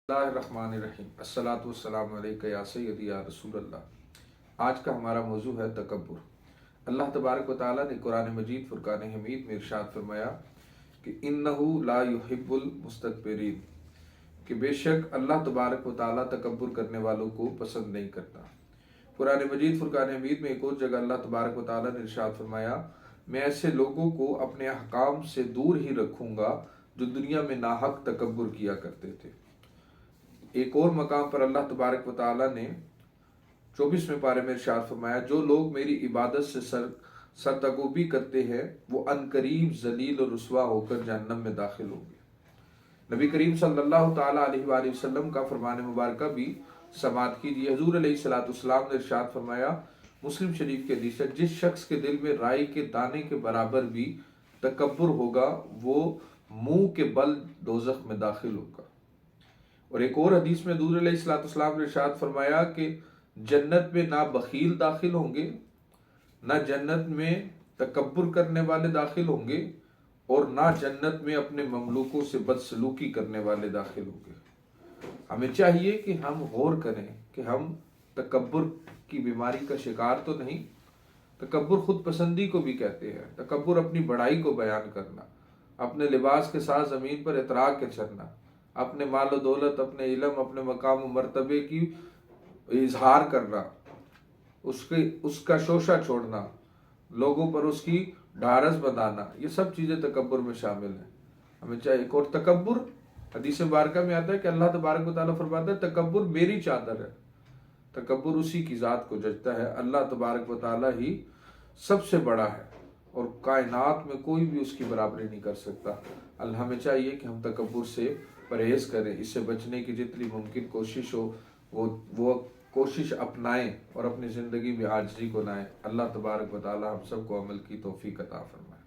बिस्मिल्लाहिर्रहमानिर्रहीम अस्सलातु वस्सलामु अलैका या सय्यदी या रसूल अल्लाह। आज का हमारा मौजू है तकब्बुर। अल्लाह तबारक व तआला ने कुरान मजीद फुरकान हमीद में इरशाद फरमाया कि इन्नहु ला युहिब्बुल मुस्तकबिरीन, कि बेशक अल्लाह तबारक व तआला तकब्बुर करने वालों को पसंद नहीं करता। कुरान मजीद फुरकान हमीद में एक और जगह अल्लाह तबारक व तआला ने इरशाद फरमाया, मैं ऐसे लोगों को अपने अहकाम से दूर ही रखूंगा जो दुनिया में नाहक तकब्बुर किया करते थे। एक और मकाम पर अल्लाह तबारक व तआला ने 24वें पारे में इरशाद फरमाया, जो लोग मेरी इबादत से सरतगोबी करते हैं वो अनकरीब जलील और रुसवा होकर जहन्नम में दाखिल होंगे। नबी करीम सल्लल्लाहु ताला अलैहि वसल्लम का फरमान मुबारक भी समात कीजिए। हुजूर अलैहिस्सलाम ने इरशाद फरमाया, मुस्लिम शरीफ के हदीस है, जिस शख्स के दिल में राई के दाने के बराबर भी तकब्बुर होगा वो मुंह के बल दोजख में दाखिल होगा। और एक और हदीस में हुजूर अलैहिस्सलाम ने इरशाद फरमाया कि जन्नत में ना बखील दाखिल होंगे, ना जन्नत में तकब्बुर करने वाले दाखिल होंगे, और ना जन्नत में अपने ममलूकों से बदसलूकी करने वाले दाखिल होंगे। हमें चाहिए कि हम गौर करें कि हम तकब्बुर की बीमारी का शिकार तो नहीं। तकब्बुर खुद पसंदी को भी कहते हैं। तकब्बुर अपनी बड़ाई को बयान करना, अपने लिबास के साथ ज़मीन पर इतरा के चलना, अपने माल और दौलत, अपने इल्म, अपने मकाम और मर्तबे की इजहार करना, उसका शोशा छोड़ना, लोगों पर उसकी ढारस बनाना, ये सब चीज़ें तकब्बुर में शामिल हैं। हमें चाहिए। एक और तकब्बुर हदीस मुबारका में आता है कि अल्लाह तबारक व तआला फरमाता है, तकब्बुर मेरी चादर है। तकब्बुर उसी की ज़ात को जचता है। अल्लाह तबारक व तआला ही सबसे बड़ा है और कायनात में कोई भी उसकी बराबरी नहीं कर सकता। अल्लाह हमें चाहिए कि हम तकब्बुर से परहेज करें। इससे बचने की जितनी मुमकिन कोशिश हो वो कोशिश अपनाएं और अपनी ज़िंदगी में आजिज़ी को लाएं। अल्लाह तबारक व तआला हम सबको अमल की तौफीक अता फरमाए।